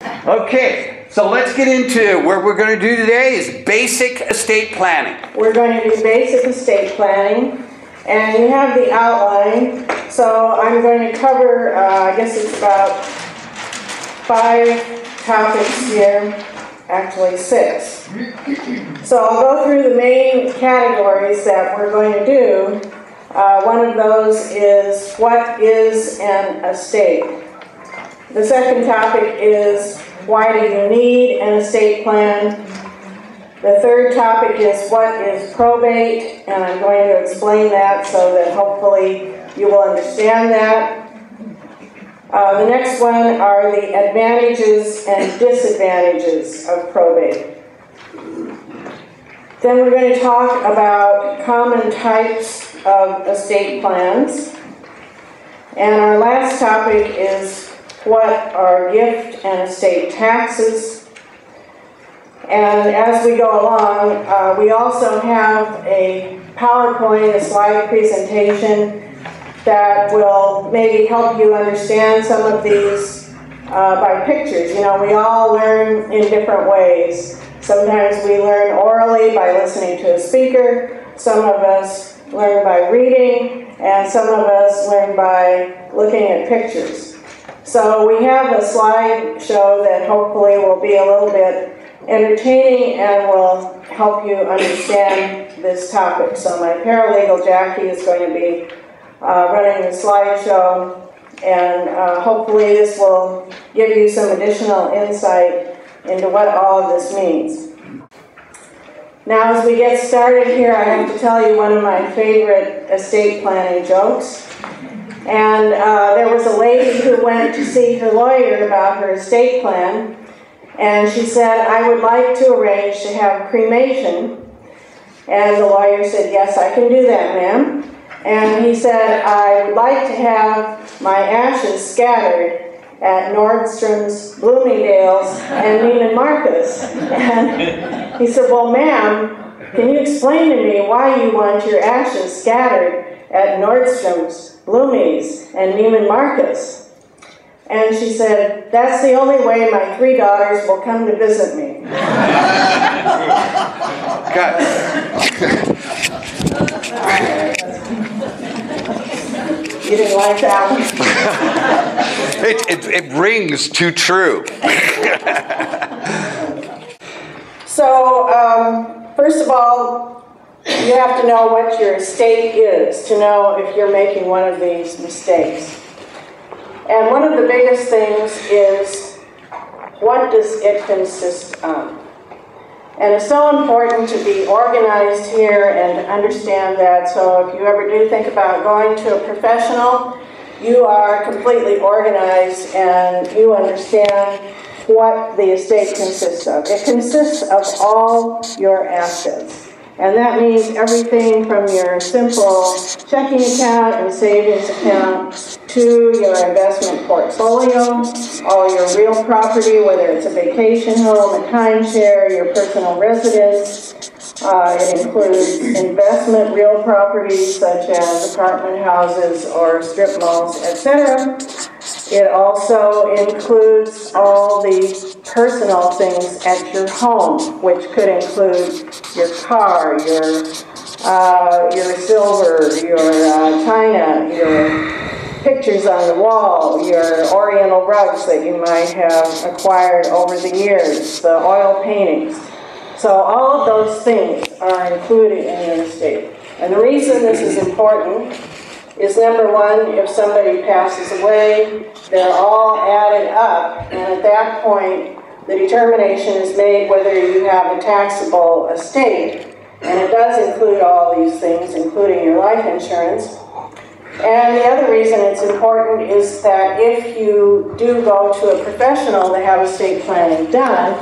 Okay, so let's get into what we're going to do today is basic estate planning. We're going to do basic estate planning, and you have the outline. So I'm going to cover, I guess it's about 5 topics here, actually 6. So I'll go through the main categories that we're going to do. One of those is what is an estate? The second topic is why do you need an estate plan? The third topic is what is probate, and I'm going to explain that so that hopefully you will understand that. The next one are the advantages and disadvantages of probate. Then we're going to talk about common types of estate plans. And our last topic is what are gift and estate taxes. And as we go along, we also have a PowerPoint, a slide presentation that will maybe help you understand some of these by pictures. You know, we all learn in different ways. Sometimes we learn orally by listening to a speaker. Some of us learn by reading, and some of us learn by looking at pictures. So we have a slide show that hopefully will be a little bit entertaining and will help you understand this topic. So my paralegal Jackie is going to be running the slideshow, and hopefully this will give you some additional insight into what all of this means. Now, as we get started here, I have to tell you one of my favorite estate planning jokes. And there was a lady who went to see her lawyer about her estate plan, and she said, "I would like to arrange to have cremation." And the lawyer said, "Yes, I can do that, ma'am." And he said, "I would like to have my ashes scattered at Nordstrom's, Bloomingdale's, and Neiman Marcus." And he said, "Well, ma'am, can you explain to me why you want your ashes scattered at Nordstrom's, Bloomie's, and Neiman Marcus?" And she said, "That's the only way my 3 daughters will come to visit me." You didn't like that one? It rings too true. So, first of all, you have to know what your estate is to know if you're making one of these mistakes. And one of the biggest things is, what does it consist of? And it's so important to be organized here and to understand that. So if you ever do think about going to a professional, you are completely organized and you understand what the estate consists of. It consists of all your assets. And that means everything from your simple checking account and savings account to your investment portfolio, all your real property, whether it's a vacation home, a timeshare, your personal residence. It includes investment real properties such as apartment houses or strip malls, etc. It also includes all the personal things at your home, which could include your car, your silver, your china, your pictures on the wall, your oriental rugs that you might have acquired over the years, the oil paintings. So all of those things are included in your estate. And the reason this is important is, number one, if somebody passes away, they're all added up, and at that point, the determination is made whether you have a taxable estate, and it does include all these things, including your life insurance. And the other reason it's important is that if you do go to a professional to have estate planning done,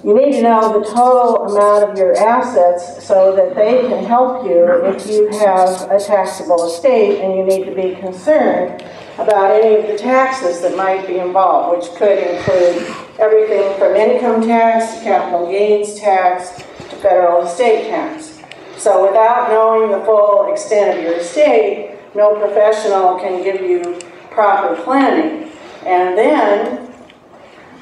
you need to know the total amount of your assets so that they can help you if you have a taxable estate and you need to be concerned about any of the taxes that might be involved, which could include everything from income tax to capital gains tax to federal estate tax. So without knowing the full extent of your estate, no professional can give you proper planning. And then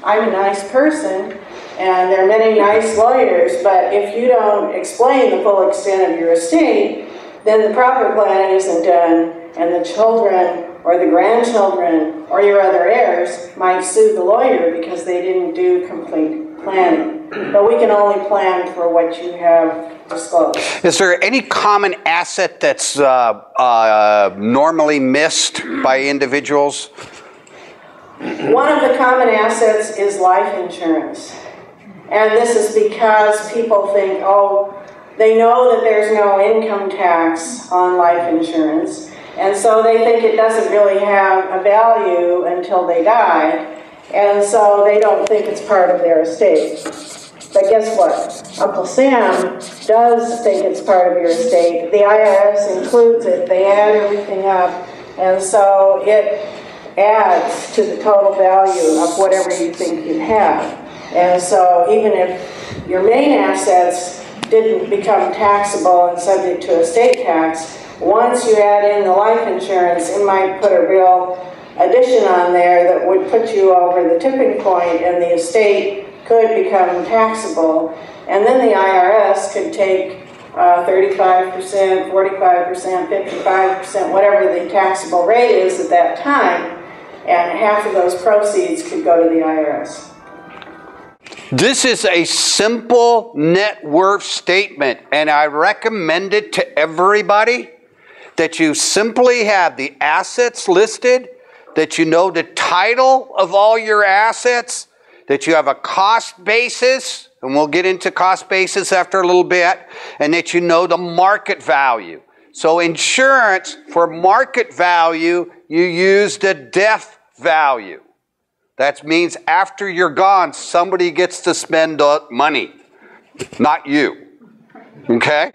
I'm a nice person, and there are many nice lawyers, but if you don't explain the full extent of your estate, then the proper planning isn't done, and the children or the grandchildren or your other heirs might sue the lawyer because they didn't do complete planning. But we can only plan for what you have disclosed. Is there any common asset that's normally missed by individuals? One of the common assets is life insurance. And this is because people think, oh, they know that there's no income tax on life insurance, and so they think it doesn't really have a value until they die, and so they don't think it's part of their estate. But guess what? Uncle Sam does think it's part of your estate. The IRS includes it. They add everything up, and so it adds to the total value of whatever you think you have. And so even if your main assets didn't become taxable and subject to estate tax, once you add in the life insurance, it might put a real addition on there that would put you over the tipping point, and the estate could become taxable. And then the IRS could take 35%, 45%, 55%, whatever the taxable rate is at that time, and half of those proceeds could go to the IRS. This is a simple net worth statement, and I recommend it to everybody, that you simply have the assets listed, that you know the title of all your assets, that you have a cost basis, and we'll get into cost basis after a little bit, and that you know the market value. So insurance, for market value, you use the death value. That means after you're gone, somebody gets to spend the money, not you. Okay?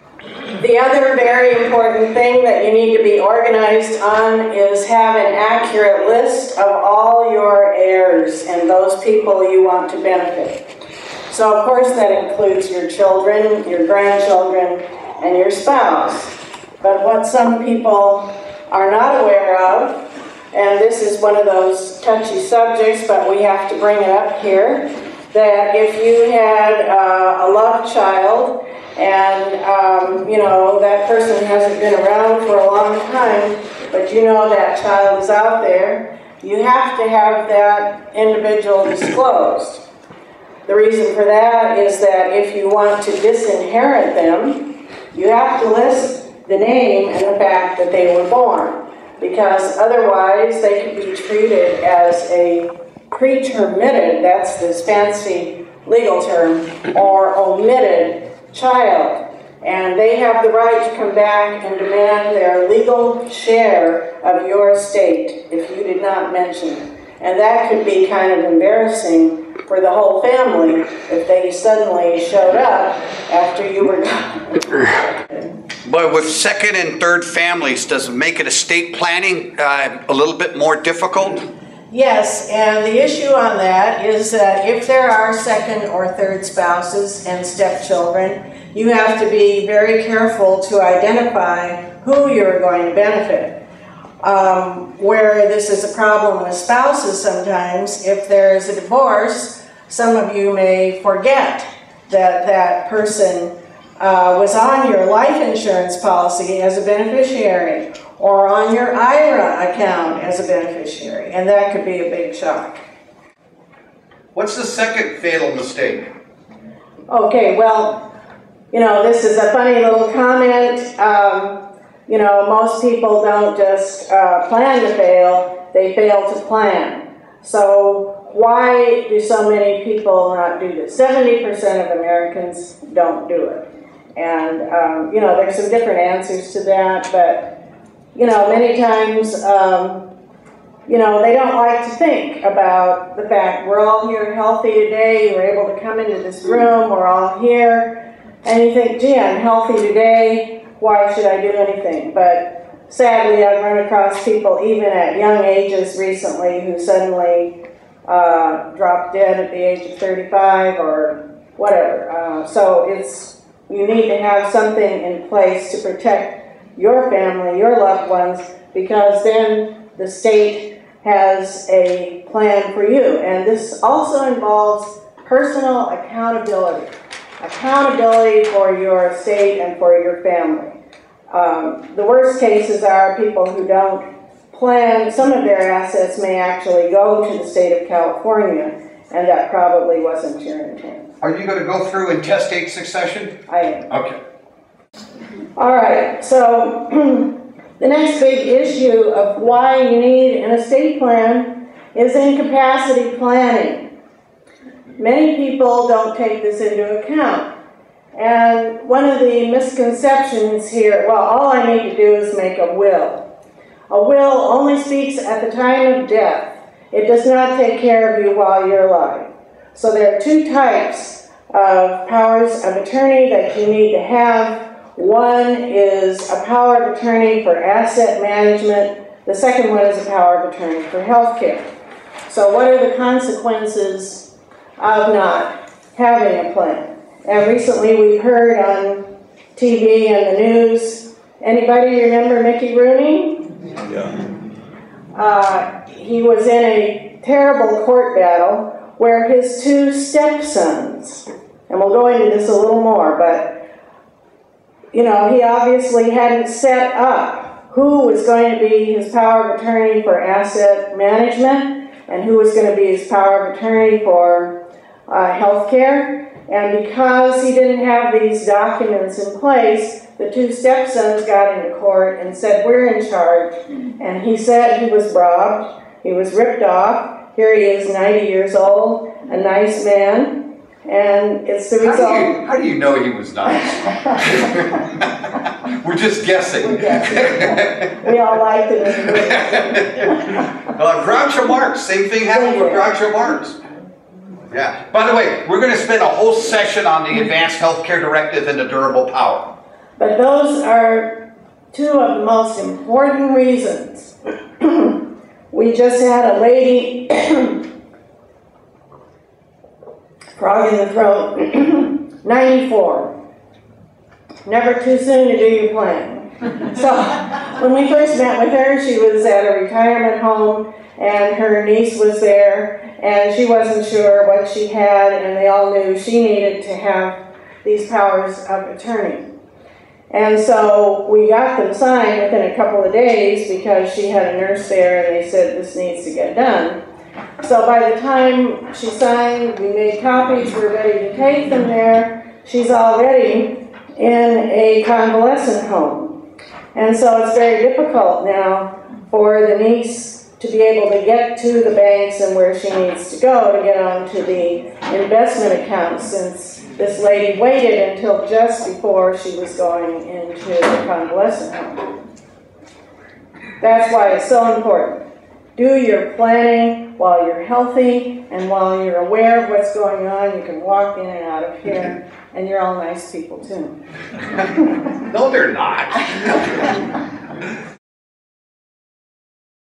The other very important thing that you need to be organized on is have an accurate list of all your heirs and those people you want to benefit. So of course that includes your children, your grandchildren, and your spouse. But what some people are not aware of, and this is one of those touchy subjects, but we have to bring it up here, that if you had a loved child and, you know, that person hasn't been around for a long time, but you know that child is out there, you have to have that individual disclosed. The reason for that is that if you want to disinherit them, you have to list the name and the fact that they were born, because otherwise they could be treated as a pretermitted, that's this fancy legal term, or omitted child. And they have the right to come back and demand their legal share of your estate if you did not mention it. And that could be kind of embarrassing for the whole family if they suddenly showed up after you were gone. But with second and third families, does it make it estate planning a little bit more difficult? Yes, and the issue on that is that if there are second or third spouses and stepchildren, you have to be very careful to identify who you're going to benefit. Where this is a problem with spouses sometimes, if there is a divorce, some of you may forget that that person was on your life insurance policy as a beneficiary or on your IRA account as a beneficiary, and that could be a big shock. What's the second fatal mistake? Okay, well, you know, this is a funny little comment. You know, most people don't just plan to fail, they fail to plan. So why do so many people not do this? 70% of Americans don't do it. And, you know, there's some different answers to that, but, you know, many times, you know, they don't like to think about the fact we're all here healthy today, you're able to come into this room, we're all here, and you think, gee, I'm healthy today, why should I do anything? But sadly, I've run across people even at young ages recently who suddenly dropped dead at the age of 35 or whatever. So you need to have something in place to protect your family, your loved ones, because then the state has a plan for you. And this also involves personal accountability. Accountability for your estate and for your family. The worst cases are people who don't plan. Some of their assets may actually go to the state of California, and that probably wasn't your intent. Are you going to go through intestate succession? I am. Okay. All right, so the next big issue of why you need an estate plan is incapacity planning. Many people don't take this into account. And one of the misconceptions here, well, all I need to do is make a will. A will only speaks at the time of death. It does not take care of you while you're alive. So there are two types of powers of attorney that you need to have. One is a power of attorney for asset management. The second one is a power of attorney for health care. So what are the consequences of not having a plan? And recently we heard on TV and the news, anybody remember Mickey Rooney? Yeah. He was in a terrible court battle where his two stepsons, and we'll go into this a little more, but you know, he obviously hadn't set up who was going to be his power of attorney for asset management and who was going to be his power of attorney for health care. And because he didn't have these documents in place, the two stepsons got into court and said, we're in charge. And he said he was robbed, he was ripped off. Here he is, 90 years old, a nice man. And it's the result. How do you know he was nice? We're just guessing. We're guessing. We all liked him. Groucho Marx, same thing happened with Groucho Marx. Yeah. By the way, we're going to spend a whole session on the Advanced Healthcare Directive and the durable power. But those are two of the most important reasons. We just had a lady, frog in the throat, 94. Never too soon to do your plan. So when we first met with her, she was at a retirement home and her niece was there and she wasn't sure what she had, and they all knew she needed to have these powers of attorney. And so we got them signed within a couple of days because she had a nurse there and they said this needs to get done. So by the time she signed, we made copies, we're ready to take them there. She's already in a convalescent home. And so it's very difficult now for the niece to be able to get to the banks and where she needs to go to get onto the investment account, since this lady waited until just before she was going into the convalescent home. That's why it's so important. Do your planning while you're healthy and while you're aware of what's going on. You can walk in and out of here, and you're all nice people too. No, they're not.